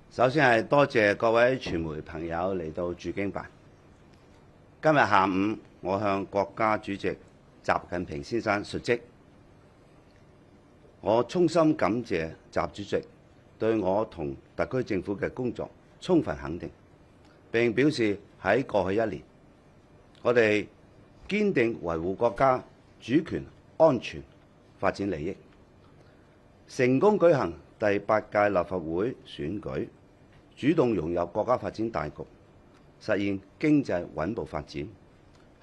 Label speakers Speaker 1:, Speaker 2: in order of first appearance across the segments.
Speaker 1: 首先係多謝各位傳媒朋友嚟到駐京辦。今日下午，我向國家主席習近平先生述職，我衷心感謝習主席對我同特區政府嘅工作充分肯定，並表示喺過去一年，我哋堅定維護國家主權、安全、發展利益，成功舉行第8屆立法會選舉，主動融入國家發展大局，實現經濟穩步發展，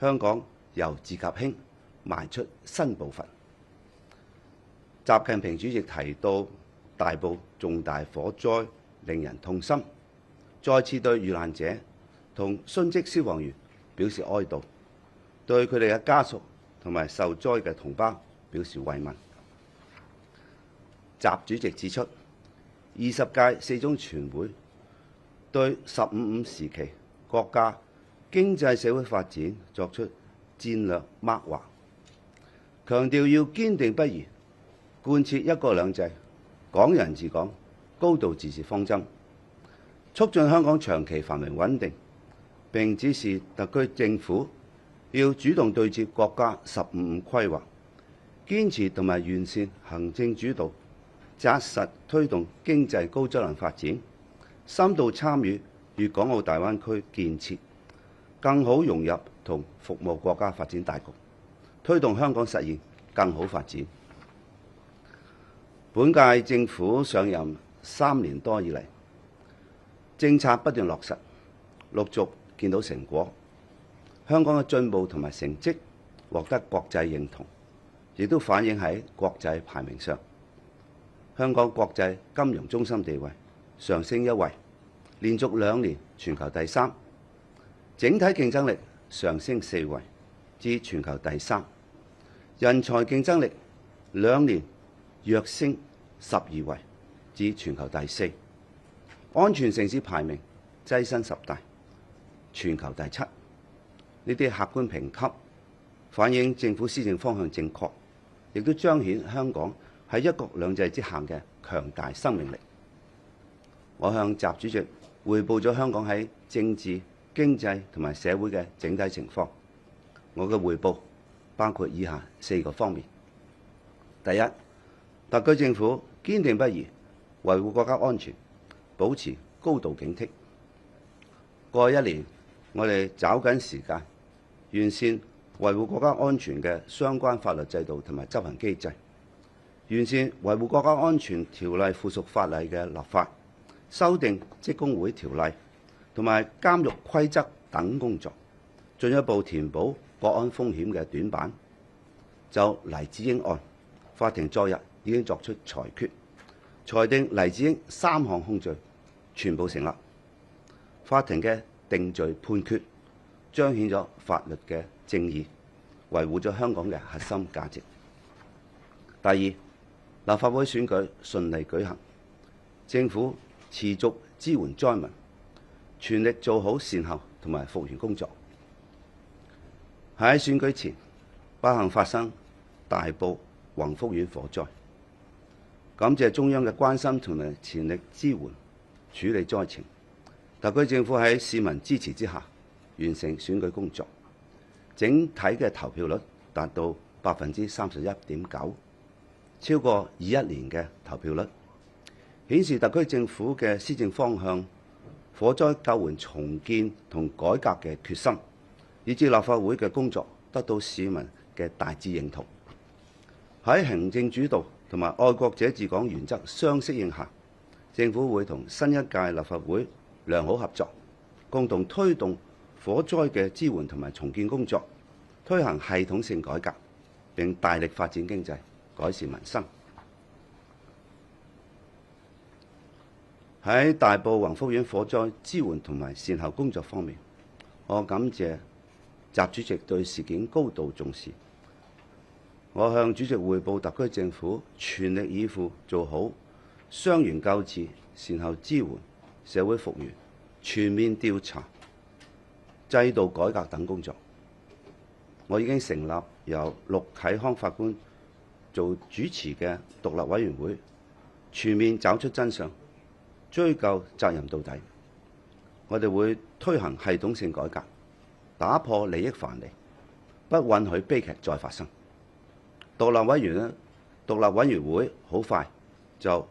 Speaker 1: 香港由治及興邁出新步伐。習近平主席提到大埔重大火災令人痛心，再次對遇難者同殉職消防員表示哀悼，對佢哋嘅家屬同埋受災嘅同胞表示慰問。習主席指出，20屆四中全會對15/5時期國家經濟社會發展作出戰略擘劃，強調要堅定不移貫徹一國兩制、港人治港、高度自治方針，促進香港長期繁榮穩定。並指示特區政府要主動對接國家15/5規劃，堅持同埋完善行政主導，紮實推動經濟高質量發展，深度參與粵港澳大灣區建設，更好融入同服務國家發展大局，推動香港實現更好發展。本屆政府上任3年多以嚟，政策不斷落實，陸續見到成果，香港嘅進步同埋成績獲得國際認同，亦都反映喺國際排名上。香港國際金融中心地位上升1位，連續2年全球第3，整體競爭力上升4位，至全球第3，人才競爭力2年躍升12位，至全球第4，安全城市排名躋身10大，全球第7。呢啲客觀評級反映政府施政方向正確，亦都彰顯香港喺一國兩制之下嘅強大生命力。我向習主席匯報咗香港喺政治、經濟同埋社會嘅整體情況。我嘅匯報包括以下4個方面：第一，特區政府堅定不移維護國家安全，保持高度警惕。過去1年，我哋抓緊時間完善維護國家安全嘅相關法律制度同埋執行機制，完善維護國家安全條例附屬法例嘅立法，修訂職工會條例同埋監獄規則等工作，進一步填補國安風險嘅短板。就黎智英案，法庭昨日已經作出裁決，裁定黎智英3項控罪全部成立。法庭嘅定罪判決彰顯咗法律嘅正義，維護咗香港嘅核心價值。第二，立法會選舉順利舉行，政府持續支援災民，全力做好善後同埋復原工作。喺選舉前，不幸發生大埔宏福苑火災，感謝中央嘅關心同埋全力支援處理災情。特區政府喺市民支持之下完成選舉工作，整體嘅投票率達到31.9%，超過21年嘅投票率，顯示特區政府嘅施政方向、火災救援重建同改革嘅決心，以至立法會嘅工作得到市民嘅大致認同。喺行政主導同埋愛國者治港原則相適應下，政府會同新一屆立法會良好合作，共同推動火災嘅支援同埋重建工作，推行系統性改革，並大力發展經濟，改善民生。喺大埔宏福苑火災支援同埋善後工作方面，我感謝習主席對事件高度重視。我向主席匯報特區政府全力以赴做好傷員救治、善後支援、社會復原、全面調查、制度改革等工作。我已經成立由陸啟康法官做主持嘅獨立委員會，全面找出真相，追究責任到底。我哋會推行系統性改革，打破利益藩籬，不允許悲劇再發生。獨立委員會好快就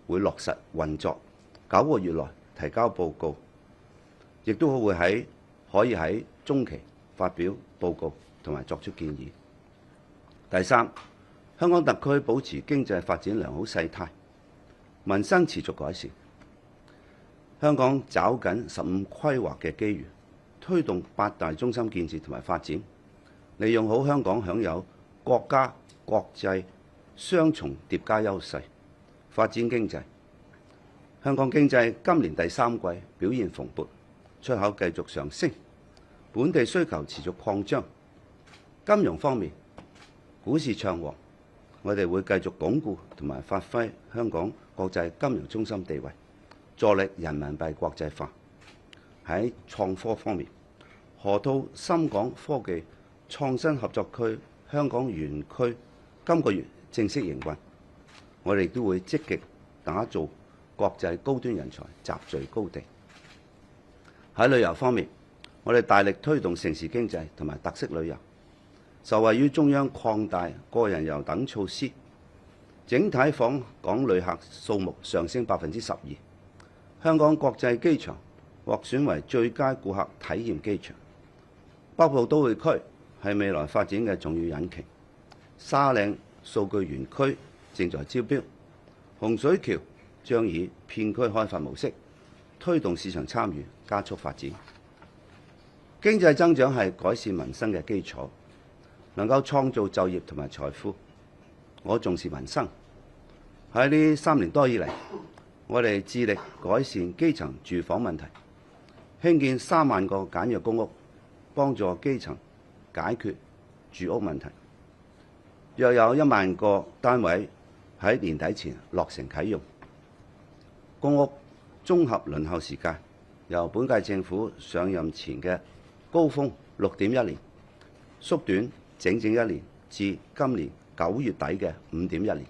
Speaker 1: 會落實運作，9個月內提交報告，亦都會可以喺中期發表報告同埋作出建議。第三，香港特區保持經濟發展良好勢態，民生持續改善。香港抓緊15規劃嘅機遇，推動8大中心建設同埋發展，利用好香港享有國家、國際雙重疊加優勢，發展經濟。香港經濟今年第3季表現蓬勃，出口繼續上升，本地需求持續擴張。金融方面，股市暢旺，我哋會繼續鞏固同埋發揮香港國際金融中心地位，助力人民幣國際化。喺創科方面，河套深港科技創新合作區香港園區今個月正式營運，我哋亦都會積極打造國際高端人才集聚高地。喺旅遊方面，我哋大力推動城市經濟同埋特色旅遊，受惠於中央擴大個人遊等措施，整體訪港旅客數目上升12%。香港國際機場獲選為最佳顧客體驗機場。北部都會區係未來發展嘅重要引擎。沙嶺數據園區正在招標，洪水橋將以片區開發模式推動市場參與，加速發展。經濟增長係改善民生嘅基礎，能夠創造就業同埋財富。我重視民生。喺呢3年多以嚟，我哋致力改善基層住房問題，興建3萬個簡約公屋，幫助基層解決住屋問題。約有1萬個單位喺年底前落成啟用。公屋綜合輪候時間由本屆政府上任前嘅高峰6.1年，縮短整整1年至今年9月底嘅5.1年。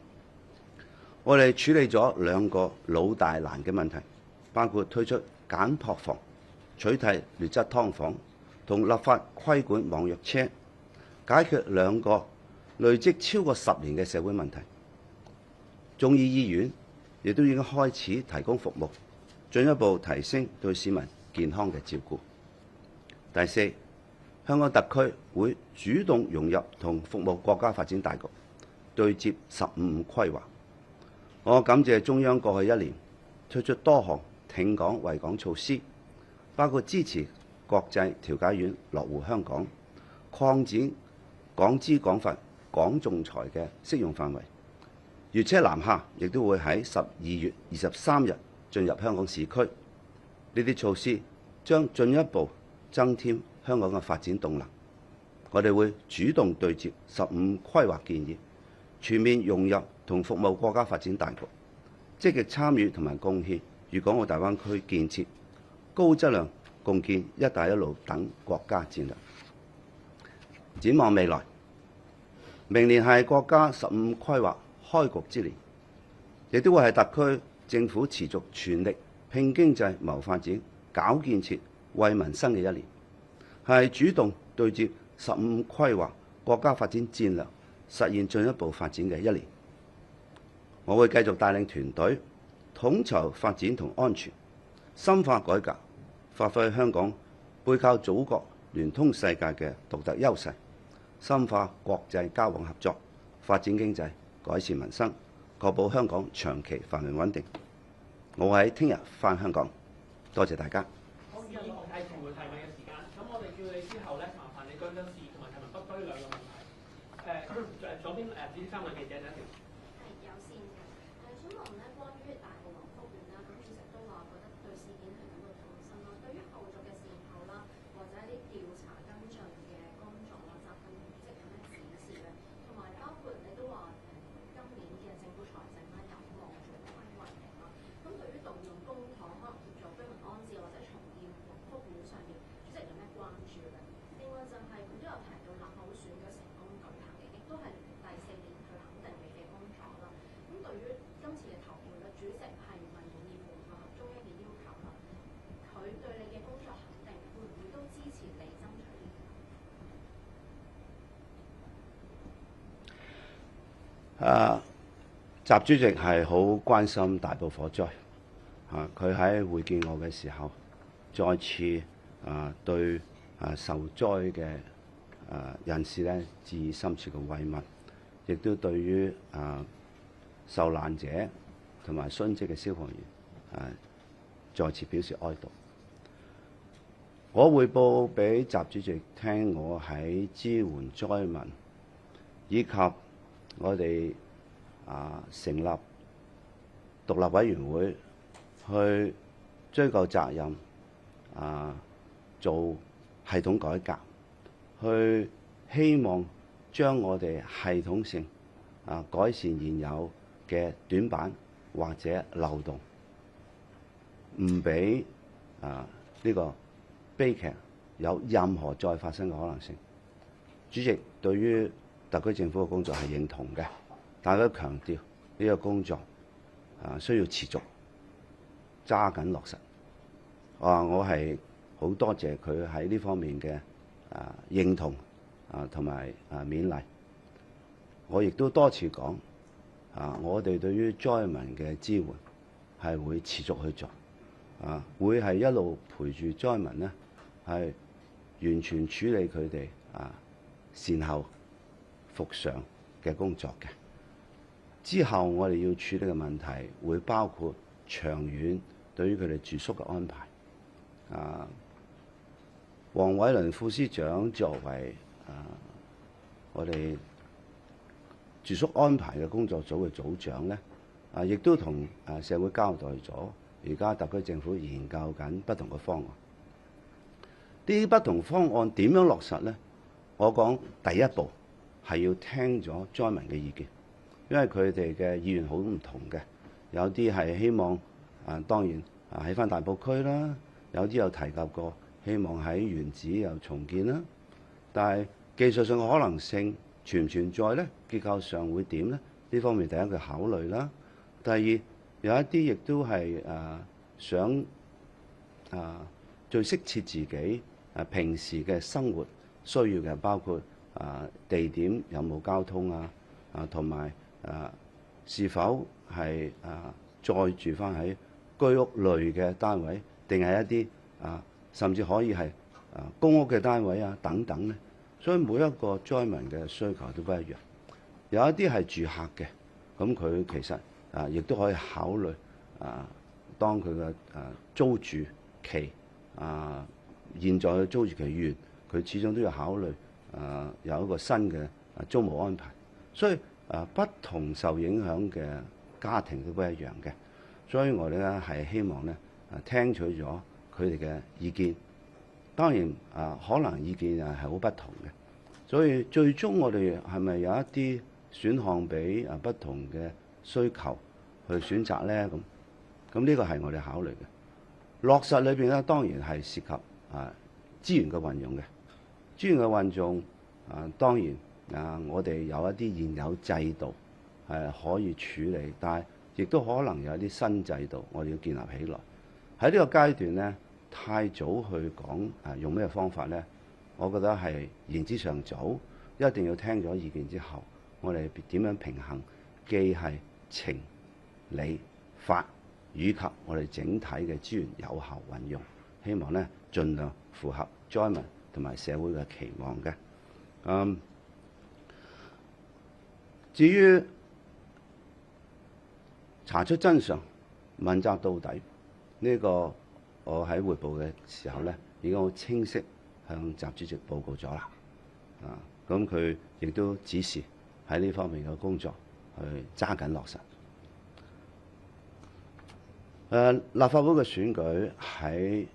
Speaker 1: 我哋處理咗2個老大難嘅問題，包括推出簡樸房、取締劣質劏房同立法規管網約車，解決2個累積超過10年嘅社會問題。中醫醫院亦都已經開始提供服務，進一步提升對市民健康嘅照顧。第四，香港特區會主動融入同服務國家發展大局，對接15規劃。我感謝中央過去1年推出多項挺港惠港措施，包括支持國際調解院落戶香港，擴展港資港法港仲裁嘅適用範圍。粵車南下亦都會喺12月23日進入香港市區。呢啲措施將進一步增添香港嘅發展動能。我哋會主動對接15規劃建議，全面融入同服務國家發展大局，積極參與同埋貢獻粵港澳大灣區建設，高質量共建「一帶一路」等國家戰略。展望未來，明年係國家15規劃開局之年，亦都會係特區政府持續全力拼經濟謀發展、搞建設、為民生嘅1年，係主動對接15規劃國家發展戰略，實現進一步發展嘅1年。我會繼續帶領團隊統籌發展同安全，深化改革，發揮香港背靠祖國、聯通世界嘅獨特優勢，深化國際交往合作，發展經濟，改善民生，確保香港長期繁榮穩定。我會喺聽日返香港，多謝大家。
Speaker 2: 好，以後係傳媒提問嘅時間，咁我哋叫你之後咧，麻煩你舉手示同埋提問北區2個問題。左邊呢3位記者第一條。
Speaker 3: 係有線嘅。想問咧，關於大埔宏福苑啦，咁主席都話覺得對事件係感到痛心啦。對於後續嘅善後啦，或者一啲調查跟進嘅工作啦，習近平主席有咩指示咧？同埋包括你都話今年嘅政府財政啦，有望做到穩穩定啦。咁對於動用公帑可能協助居民安置或者重建宏福苑上面，主席有咩關注咧？另外就係佢都有提到立法會選舉成功舉行嘅，亦都係第4年去肯定你嘅工作
Speaker 1: 習主席係好關心大埔火災，佢喺會見我嘅時候，再次對受災嘅人士咧致以深切嘅慰問，亦都對於受難者同埋殉職嘅消防員再次表示哀悼。我匯報俾習主席聽，我喺支援災民以及我哋成立獨立委員會去追究責任，做系統改革，去希望將我哋系統性改善現有嘅短板或者漏洞，唔俾呢個悲劇有任何再發生嘅可能性。主席對於特區政府嘅工作係認同嘅，但係都強調呢個工作需要持續揸緊落實。我係好多謝佢喺呢方面嘅認同同埋勉勵。我亦都多次講我哋對於災民嘅支援係會持續去做，會係一路陪住災民呢，係完全處理佢哋善後復常嘅工作嘅。之後我哋要處理嘅問題會包括長遠對於佢哋住宿嘅安排。黃偉綸副司長作為我哋住宿安排嘅工作組嘅組長呢，亦都同社會交代咗，而家特區政府研究緊不同嘅方案。呢啲不同方案點樣落實呢？我講第一步係要聽咗災民嘅意見，因為佢哋嘅意願好唔同嘅，有啲係希望當然喺返大埔區啦，有啲有提及過希望喺原址又重建啦，但係技術上嘅可能性存唔存在呢？結構上會點呢？呢方面第一個考慮啦。第二有一啲亦都係想最適切自己平時嘅生活需要嘅，包括地點有冇交通同埋是否係再住翻喺居屋類嘅單位，定係一啲甚至可以係公屋嘅單位等等呢。所以每一個災民嘅需求都不一樣，有一啲係住客嘅，咁佢其實亦都可以考慮當佢嘅租住期現在嘅租住期完，佢始終都要考慮有一個新嘅租務安排。所以不同受影響嘅家庭都不一樣嘅，所以我哋咧係希望咧聽取咗佢哋嘅意見。當然可能意見係好不同嘅，所以最終我哋係咪有一啲選項俾不同嘅需求去選擇呢？咁呢個係我哋考慮嘅。落實裏邊咧，當然係涉及資源嘅運用嘅。資源嘅運用當然我哋有一啲現有制度係可以處理，但係亦都可能有一啲新制度我哋要建立起來。喺呢個階段呢，太早去講用咩方法呢？我覺得係言之尚早，一定要聽咗意見之後，我哋點樣平衡，既係情理法以及我哋整體嘅資源有效運用，希望呢盡量符合災民同埋社會嘅期望嘅。至於查出真相、問責到底呢個，我喺匯報嘅時候呢已經好清晰向習主席報告咗啦。咁佢亦都指示喺呢方面嘅工作去揸緊落實。立法會嘅選舉喺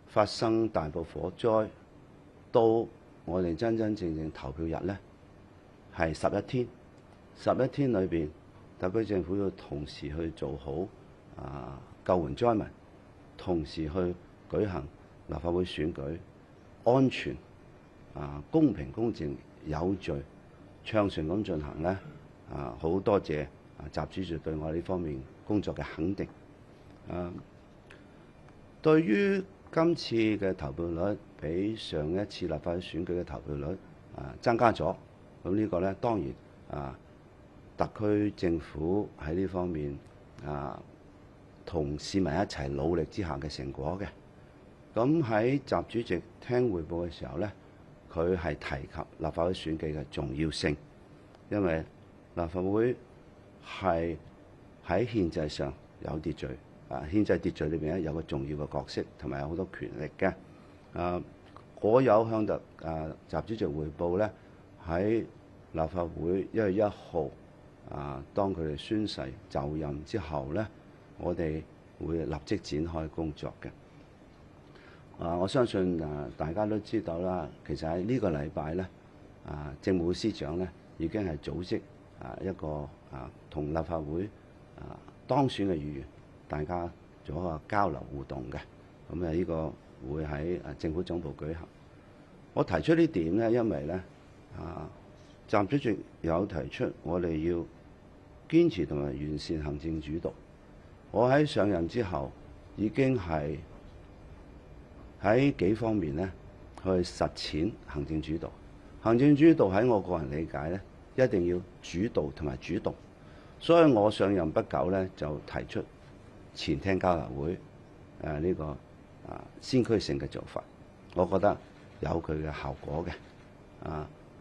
Speaker 1: 發生大埔火災到我哋真真正正投票日呢，係11天。11天裏邊，特區政府要同時去做好救援災民，同時去舉行立法會選舉，安全公平公正有序暢順咁進行呢。好多謝習主席對我呢方面工作嘅肯定。對於今次嘅投票率比上一次立法會選舉嘅投票率增加咗，咁呢個呢當然特區政府喺呢方面同市民一齊努力之下嘅成果嘅。咁喺習主席聽彙報嘅時候呢，佢係提及立法會選舉嘅重要性，因為立法會係喺憲制上有秩序，憲制秩序裏邊咧有個重要嘅角色，同埋有好多權力嘅。我有向習主席彙報呢，喺立法會1月1號當佢哋宣誓就任之後呢，我哋會立即展開工作嘅。我相信大家都知道啦，其實喺呢個禮拜呢，政務司長呢已經係組織一個同立法會當選嘅議員大家做一個交流互動嘅。咁呢個會喺政府總部舉行。我提出呢點呢，因為呢習主席有提出我哋要堅持同埋完善行政主導。我喺上任之後已經係喺幾方面呢去實踐行政主導。行政主導喺我個人理解呢，一定要主導同埋主動。所以我上任不久呢，就提出前廳交流會呢個先驅性嘅做法，我覺得有佢嘅效果嘅。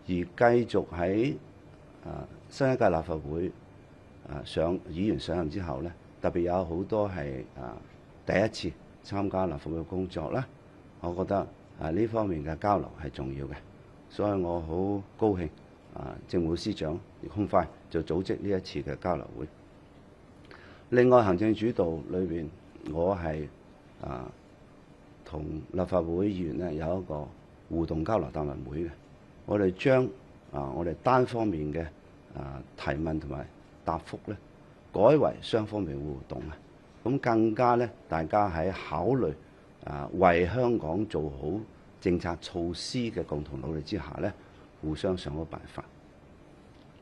Speaker 1: 而繼續喺新一屆立法會議員上任之後呢，特別有好多係第一次參加立法會工作啦。我覺得呢方面嘅交流係重要嘅，所以我好高興政務司長好快就組織呢一次嘅交流會。另外行政主導裏邊，我係同立法會議員呢有一個互動交流答問會嘅。我哋將我哋單方面嘅提問同埋答覆呢，改為雙方面互動啊！咁更加呢，大家喺考慮為香港做好政策措施嘅共同努力之下呢，互相想個辦法。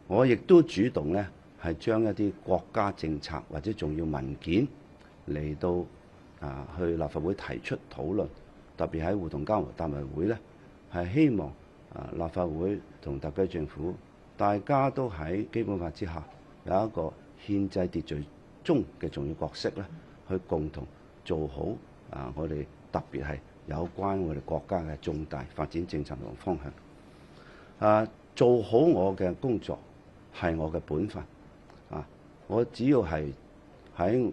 Speaker 1: 我亦都主動呢，係將一啲國家政策或者重要文件嚟到去立法會提出討論，特別喺互動交流答問會呢，係希望立法會同特區政府大家都喺基本法之下有一個憲制秩序中嘅重要角色咧，去共同做好我哋特別係有關我哋國家嘅重大發展政策同方向。做好我嘅工作係我嘅本分。我只要係喺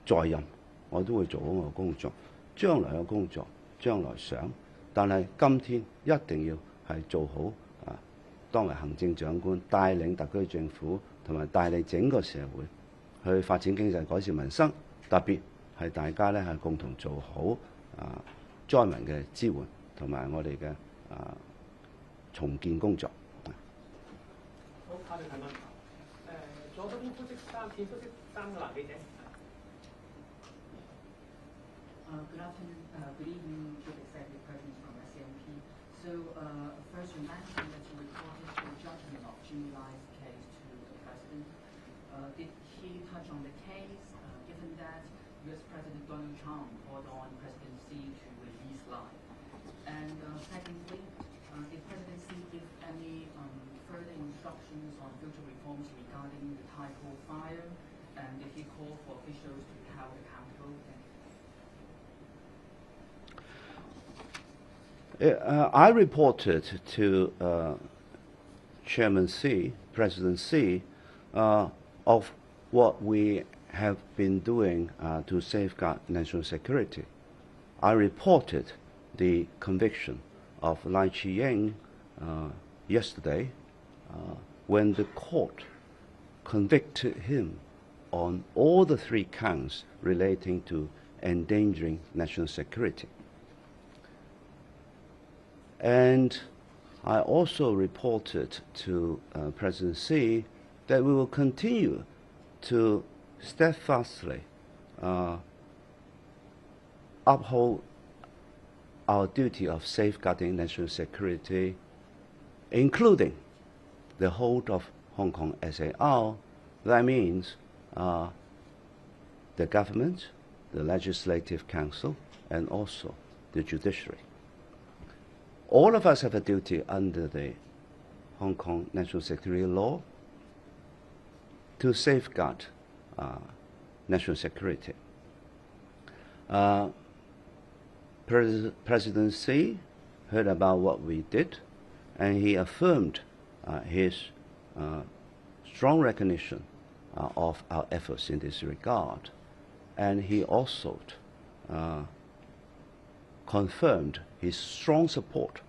Speaker 1: 在任，我都會做好我嘅工作。將來嘅工作，將來想，但係今天一定要係做好當為行政長官帶領特區政府同埋帶領整個社會去發展經濟、改善民生，特別係大家咧係共同做好災民嘅支援同埋我哋嘅重建工作。
Speaker 2: 好，下面提問。左邊膚色衫個男記者。
Speaker 4: Good afternoon, good evening, Chief Executive President from SCMP. So, first you mentioned that you reported the judgment of Jimmy Lai's case to the President. Did he touch on the case, given that U.S. President Donald Trump called on President Xi to release Lai? And secondly, did President Xi give any further instructions on future reforms regarding the Taiko fire? And did he call for officials to be held accountable?
Speaker 1: I reported to Chairman Xi, President Xi, of what we have been doing to safeguard national security. I reported the conviction of Lai Chih-ying yesterday when the court convicted him on all the 3 counts relating to endangering national security. And I also reported to President Xi that we will continue to steadfastly uphold our duty of safeguarding national security, including the hold of Hong Kong SAR. That means the government, the Legislative Council, and also the judiciary. All of us have a duty under the Hong Kong National Security Law to safeguard national security. President Xi heard about what we did, and he affirmed his strong recognition of our efforts in this regard. And he also confirmed his strong support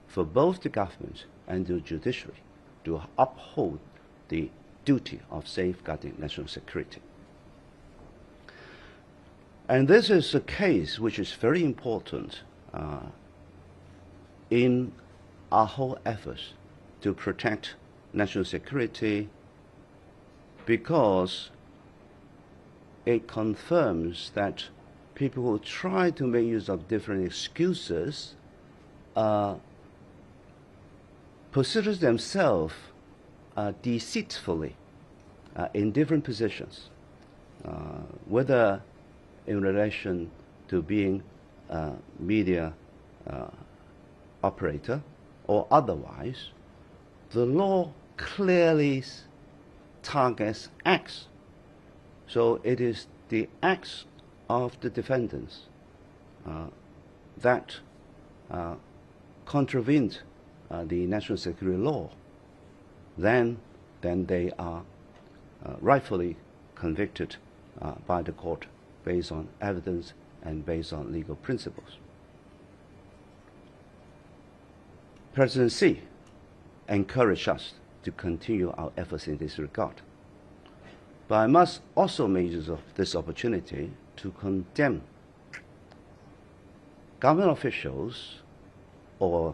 Speaker 1: for both the government and the judiciary to uphold the duty of safeguarding national security. And this is a case which is very important in our whole efforts to protect national security, because it confirms that people who try to make use of different excuses position themselves deceitfully in different positions, whether in relation to being a media operator or otherwise. The law clearly targets acts. So it is the acts of the defendants that contravene the national security law. Then they are rightfully convicted by the court based on evidence and based on legal principles. President Xi encouraged us to continue our efforts in this regard. But I must also make use of this opportunity to condemn government officials or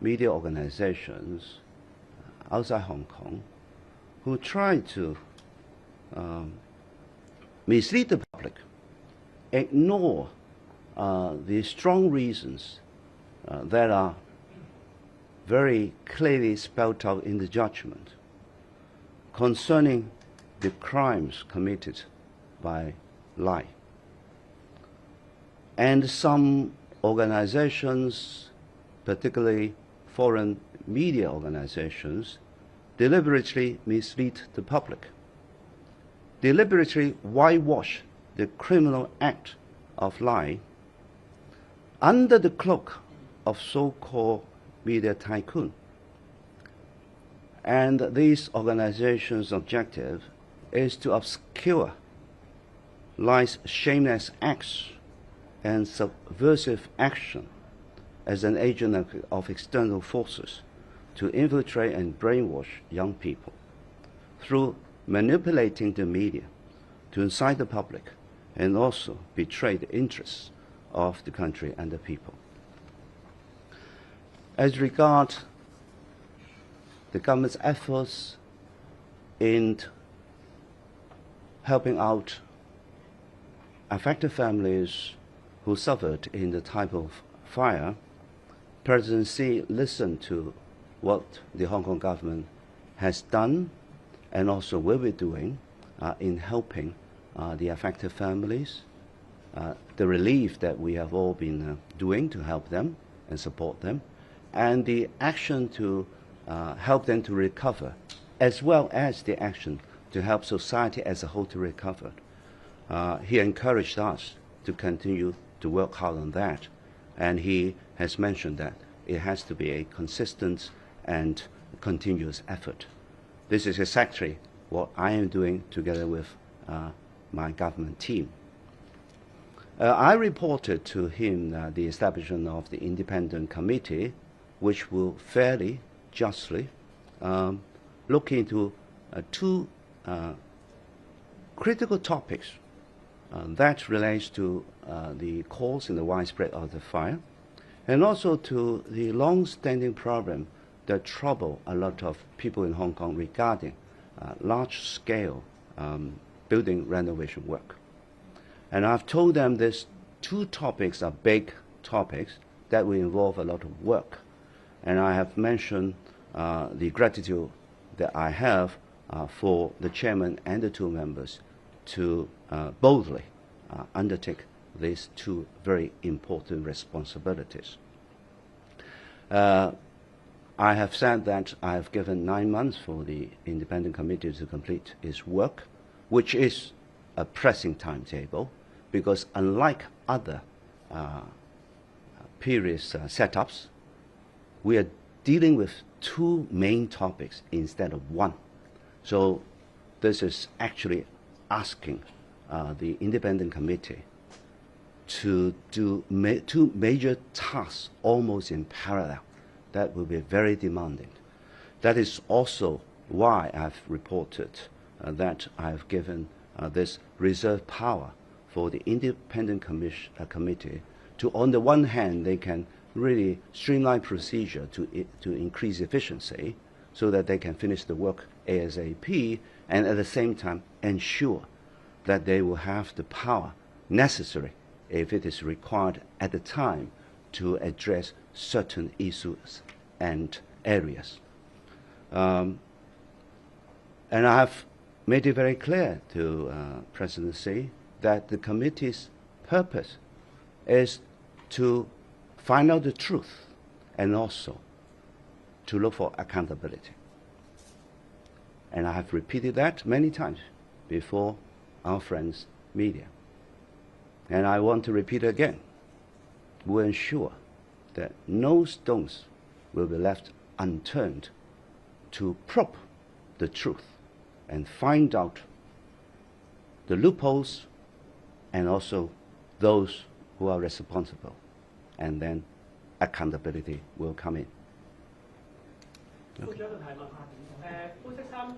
Speaker 1: media organizations outside Hong Kong who try to mislead the public, ignore the strong reasons that are very clearly spelled out in the judgment concerning the crimes committed by Lai. And some organizations, particularly foreign media organizations, deliberately mislead the public, deliberately whitewash the criminal act of Lai under the cloak of so-called media tycoon. And these organizations' objective is to obscure Lai's shameless acts and subversive action as an agent of external forces to infiltrate and brainwash young people through manipulating the media to incite the public and also betray the interests of the country and the people. As regards the government's efforts in helping out affected families who suffered in the type of fire, President Xi listened to what the Hong Kong government has done and also will be doing in helping the affected families, the relief that we have all been doing to help them and support them, and the action to help them to recover, as well as the action to help society as a whole to recover. He encouraged us to continue to work hard on that, and he has mentioned that it has to be a consistent and continuous effort. This is exactly what I am doing together with my government team. I reported to him the establishment of the independent committee, which will fairly, justly look into two critical topics that relates to the cause and the widespread of the fire, and also to the long-standing problem that trouble a lot of people in Hong Kong regarding large-scale building renovation work. And I've told them these two topics are big topics that will involve a lot of work. And I have mentioned the gratitude that I have for the chairman and the two members to boldly undertake these two very important responsibilities. I have said that I have given 9 months for the independent committee to complete its work, which is a pressing timetable, because unlike other previous setups, we are dealing with 2 main topics instead of 1. So this is actually asking the independent committee to do 2 major tasks almost in parallel. That will be very demanding. That is also why I've reported that I've given this reserve power for the independent committee to, on the one hand, they can really streamline procedure to increase efficiency so that they can finish the work ASAP, and at the same time ensure that they will have the power necessary if it is required at the time to address certain issues and areas. And I have made it very clear to President Xi that the committee's purpose is to find out the truth and also to look for accountability. And I have repeated that many times before our friends media. And I want to repeat again. We'll ensure that no stones will be left unturned to probe the truth and find out the loopholes and also those who are responsible. And then accountability will come in.
Speaker 2: 副長嘅提問灰色衫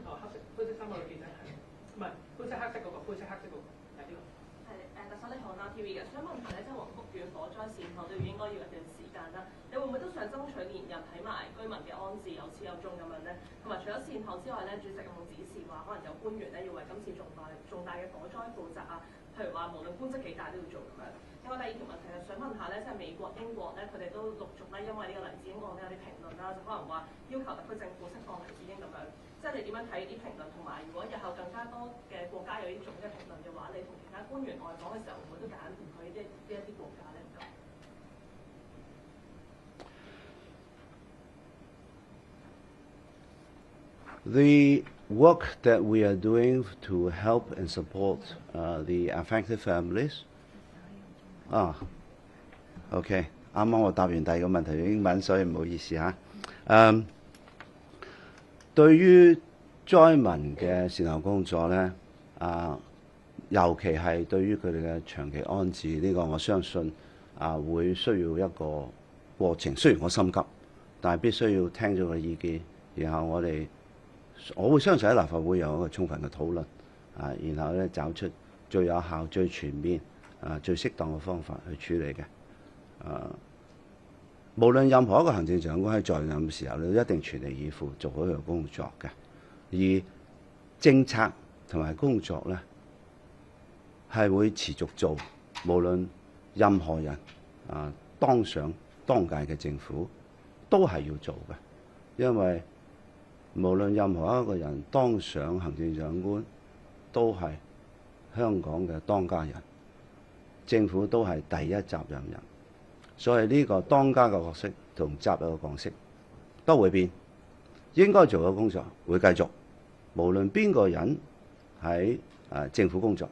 Speaker 2: 灰色衫嗰個記者係唔係灰色黑色嗰個灰色黑色嗰個係呢個？
Speaker 5: 係特首你好，Now TV 嘅，想問下咧，即係黃福苑火災善後都應該要一段時間啦，你會唔會都想爭取連任睇埋居民嘅安置有始有終咁樣咧？同埋除咗善後之外咧，主席有冇指示話可能有官員咧要為今次重大嘅火災負責啊？譬如話無論官職幾大都要做咁樣。另外第二條問題係想問下咧，即係美國、英國咧，佢哋都陸續咧因為呢個黎智英案咧有啲評論啦，就可能話要求特區政府釋放黎智英咁樣。即係你點樣睇啲評論，同埋如果日後更加多嘅國家有呢種嘅評論嘅話，你同其他官員外訪嘅時候，會唔會都揀唔去呢一啲國家咧？唔該。
Speaker 1: The work that we are doing to help and support the affected families. OK， 啱啱我答完第二個問題用英文，所以唔好意思嚇。對於災民嘅善後工作咧，尤其係對於佢哋嘅長期安置，呢個我相信會需要一個過程。雖然我心急，但係必須要聽咗個意見，然後我會相信喺立法會有一個充分嘅討論，然後咧找出最有效、最全面、最適當嘅方法去處理嘅。無論任何一個行政長官喺在任嘅時候，你都一定全力以赴做好佢嘅工作嘅。而政策同埋工作咧係會持續做，無論任何人當上當屆嘅政府都係要做嘅，因為無論任何一個人當上行政長官，都係香港嘅當家人，政府都係第一責任人，所以呢個當家嘅角色同責任嘅角色都會變，應該做嘅工作會繼續，無論邊個人喺政府工作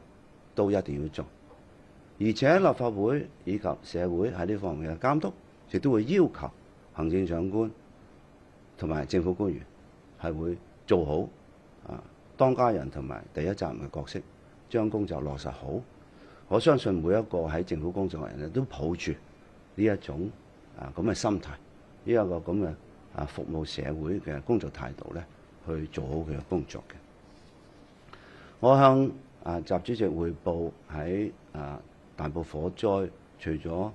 Speaker 1: 都一定要做，而且立法會以及社會喺呢方面嘅監督，亦都會要求行政長官同埋政府官員係會做好當家人同埋第一責任嘅角色，將工作落實好。我相信每一個喺政府工作嘅人都抱住呢一種咁嘅心態，呢一個咁嘅服務社會嘅工作態度咧，去做好佢嘅工作嘅。我向習主席匯報喺大埔火災，除咗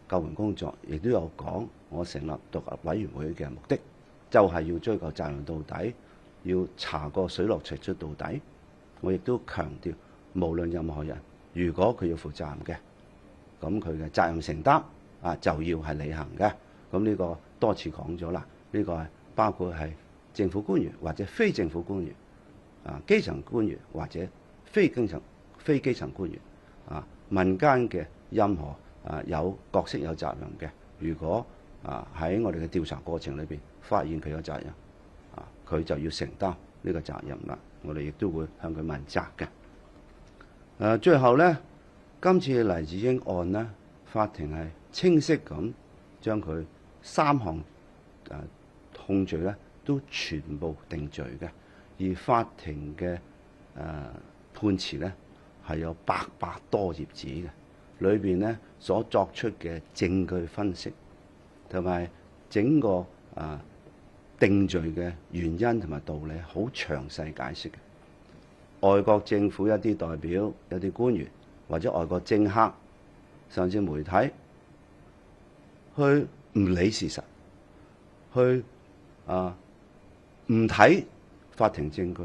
Speaker 1: 救援工作，亦都有講我成立獨立委員會嘅目的，就係要追究責任到底，要查個水落石出到底。我亦都強調，無論任何人，如果佢要負責任嘅，咁佢嘅責任承擔就要係履行嘅。咁呢個多次講咗啦，呢個係包括係政府官員或者非政府官員，基層官員或者非基層官員，民間嘅任何有角色有責任嘅，如果喺我哋嘅調查過程裏邊發現佢有責任，佢就要承擔呢個責任啦。我哋亦都會向佢問責嘅。最後呢，今次黎智英案呢，法庭係清晰咁將佢3項控罪呢都全部定罪嘅，而法庭嘅判詞呢係有800多頁紙嘅，裏邊呢所作出嘅證據分析同埋整個定罪嘅原因同埋道理，好詳細解釋嘅。外國政府一啲代表、有啲官員或者外國政客，甚至媒體，去唔理事實，去唔睇法庭證據，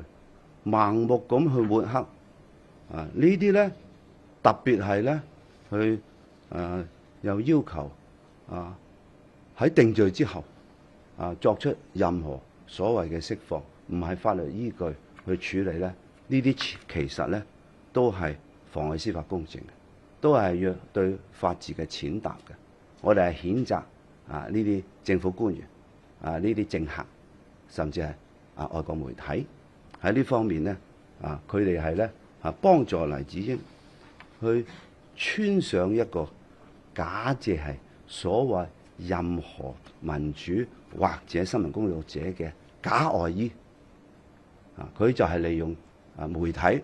Speaker 1: 盲目咁去抹黑呢啲呢，特別係呢，去又要求喺定罪之後作出任何所謂嘅釋放，唔係法律依據去處理呢。呢啲其實呢都係妨礙司法公正嘅，都係要對法治嘅踐踏嘅。我哋係譴責呢啲政府官員呢啲政客，甚至係外國媒體喺呢方面呢，佢哋係呢幫助黎智英去穿上一個假借係所謂任何民主或者新聞工作者嘅假外衣。佢就係利用媒體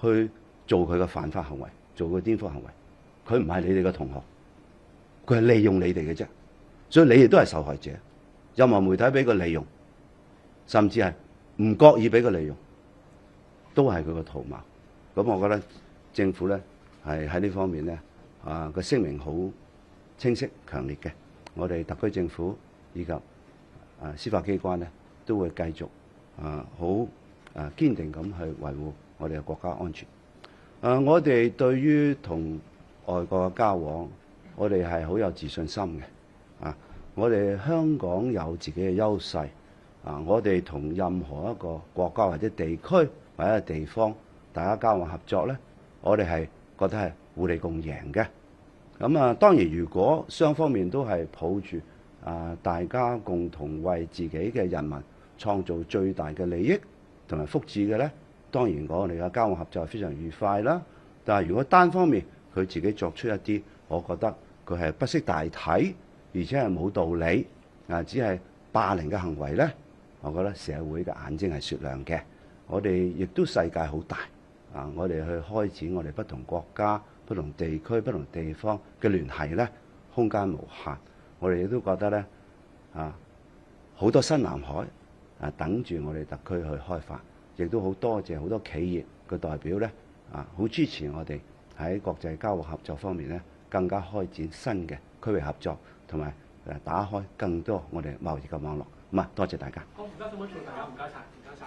Speaker 1: 去做佢嘅犯法行為，做佢顛覆行為。佢唔係你哋嘅同學，佢係利用你哋嘅啫。所以你哋都係受害者。任何媒體俾佢利用，甚至係唔覺意俾佢利用，都係佢嘅圖謀。咁我覺得政府咧係喺呢方面咧個聲明好清晰強烈嘅。我哋特區政府以及司法機關咧都會繼續好堅定咁去維護我哋嘅國家安全。我哋對於同外國嘅交往，我哋係好有自信心嘅。我哋香港有自己嘅優勢。我哋同任何一個國家或者地區或者地方，大家交往合作呢，我哋係覺得係互利共贏嘅。咁當然如果雙方面都係抱住大家共同為自己嘅人民創造最大嘅利益同埋福祉嘅呢，當然我哋嘅交往合作係非常愉快啦。但係如果單方面佢自己作出一啲，我覺得佢係不識大體，而且係冇道理，只係霸凌嘅行為呢，我覺得社會嘅眼睛係雪亮嘅。我哋亦都世界好大，我哋去開展我哋不同國家、不同地區、不同地方嘅聯繫呢，空間無限。我哋亦都覺得呢，好多新南海等住我哋特區去開發，亦都好多謝好多企業嘅代表呢，好支持我哋喺國際交往合作方面呢，更加開展新嘅區域合作，同埋打開更多我哋貿易嘅網絡。咁多謝大家。
Speaker 2: 好，唔該，小妹，大家唔該晒，唔該晒。